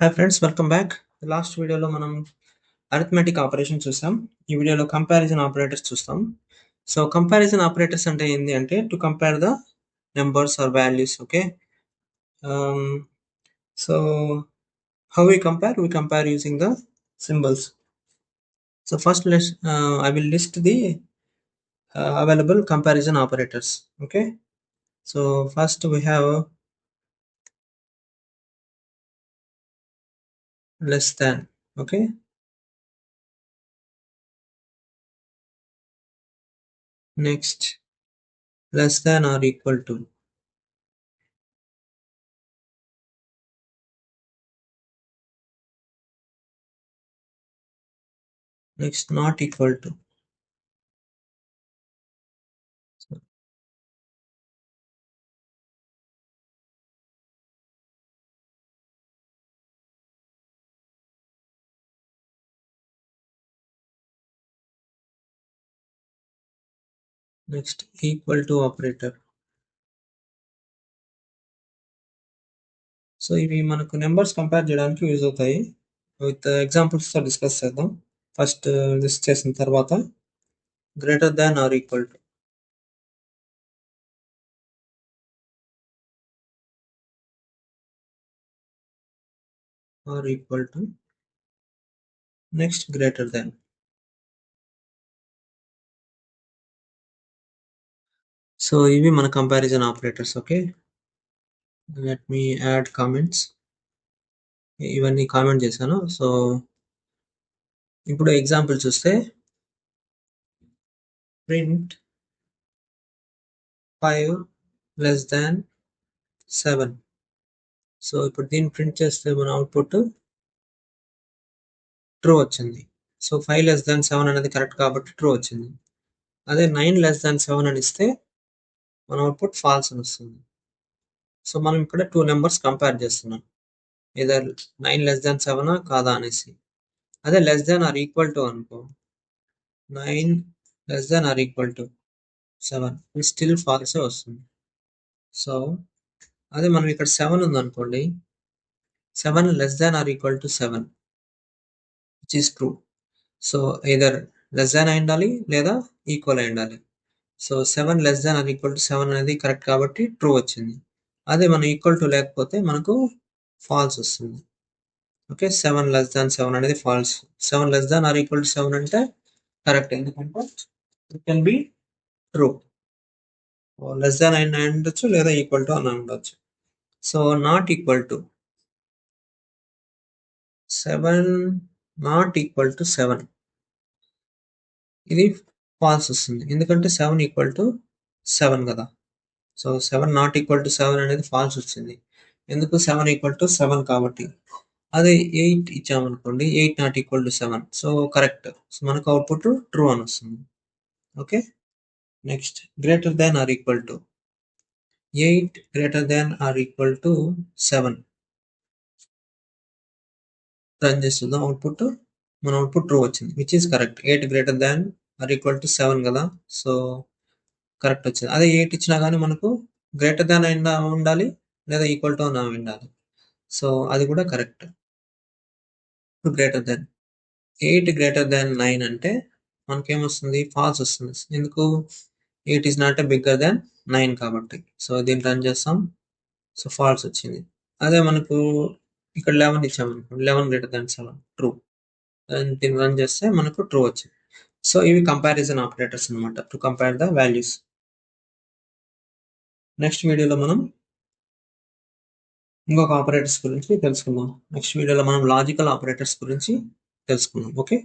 Hi friends, welcome back. Last వీడియోలో మనం arithmetic operation చూసాం. ఈ వీడియోలో కంపారిజన్ ఆపరేటర్స్ చూస్తాం. సో కంపారిజన్ ఆపరేటర్స్ అంటే ఏంటి అంటే to compare the numbers or values. Okay, so how we compare using the symbols. So first I will list the available comparison operators. Okay, so first we have less than. Okay, next less than or equal to. Next not equal to. Next equal to operator. So ఇవి మనకు numbers compare చేయడానికి use అవుతాయి. With ఎగ్జాంపుల్స్తో discuss చేద్దాం. First list చేసిన తర్వాత greater than or equal to. Or equal to next greater than. So ఇవి మన comparison operators. Okay, let me add comments. ఇవన్నీ కామెంట్ చేశాను. సో ఇప్పుడు ఎగ్జాంపుల్ చూస్తే ప్రింట్ 5 లెస్ దాన్ 7. సో ఇప్పుడు దీన్ని ప్రింట్ చేస్తే మన అవుట్పుట్ ట్రూ వచ్చింది. సో 5 లెస్ దాన్ 7 అనేది కరెక్ట్ కాబట్టి ట్రూ వచ్చింది. అదే 9 లెస్ దాన్ 7 అని ఇస్తే మన అవుట్పుట్ ఫాల్స్ అని వస్తుంది. సో మనం ఇక్కడ 2 నెంబర్స్ కంపేర్ చేస్తున్నాం, ఇదర్ 9 లెస్ దాన్ 7 కాదా అనేసి. అదే less than or equal to అనుకో, 9 less than or equal to 7, ఇది స్టిల్ ఫాల్స్ వస్తుంది. సో అదే మనం ఇక్కడ 7 ఉంది అనుకోండి, 7 less than or equal to 7 which is true. So either less than అయి ఉండాలి లేదా ఈక్వల్ అయి ఉండాలి. So 7 less than or equal to 7 అనేది కరెక్ట్ కాబట్టి ట్రూ వచ్చింది. అదే మనం ఈక్వల్ టు లేకపోతే మనకు ఫాల్స్ వస్తుంది. ఓకే, 7 లెస్ దాన్ 7 అనేది false. 7 less than or equal to 7 అంటే కరెక్ట్, ఎందుకంటే it can be true. Less than అయినా ఉండొచ్చు లేదా ఈక్వల్ టు అని ఉండొచ్చు. So not equal to 7, not equal to 7 ఇది ఫాల్స్ వస్తుంది, ఎందుకంటే 7 ఈక్వల్ టు 7 కదా. సో 7 నాట్ ఈక్వల్ టు 7 అనేది ఫాల్స్ వచ్చింది, ఎందుకు 7 ఈక్వల్ టు 7 కాబట్టి. అదే 8 ఇచ్చామనుకోండి, 8 not equal to 7, so correct. So మనకు అవుట్పుట్ ట్రూ అని వస్తుంది. Okay, next greater than or equal to 8 greater than or equal to 7. Run చేస్తుందాం, అవుట్పుట్ మన అవుట్పుట్ ట్రూ వచ్చింది which is correct. 8 greater than or equal to 7 కదా, so correct వచ్చింది. అదే 8 ఇచ్చినా కానీ మనకు గ్రేటర్ దాన్ అయినా ఉండాలి లేదా ఈక్వల్ టు అయినా ఉండాలి. సో అది కూడా కరెక్ట్. గ్రేటర్ దాన్ 8 గ్రేటర్ దాన్ 9 అంటే మనకేమొస్తుంది, ఫాల్స్ వస్తుంది. ఎందుకు, 8 ఈజ్ నాట్ బిగ్గర్ దాన్ 9 కాబట్టి. సో దీన్ని రన్ చేస్తాం, సో ఫాల్స్ వచ్చింది. అదే మనకు ఇక్కడ 11 ఇచ్చామనుకో, 11 గ్రేటర్ దాన్ 7 ట్రూ. దీన్ని రన్ చేస్తే మనకు ట్రూ వచ్చింది. సో ఇవి కంపారిజన్ ఆపరేటర్స్ అనమాట, to compare the values. Next వీడియోలో మనం ఇంకొక ఆపరేటర్స్ గురించి తెలుసుకుందాం. నెక్స్ట్ వీడియోలో మనం లాజికల్ ఆపరేటర్స్ గురించి తెలుసుకుందాం. ఓకే.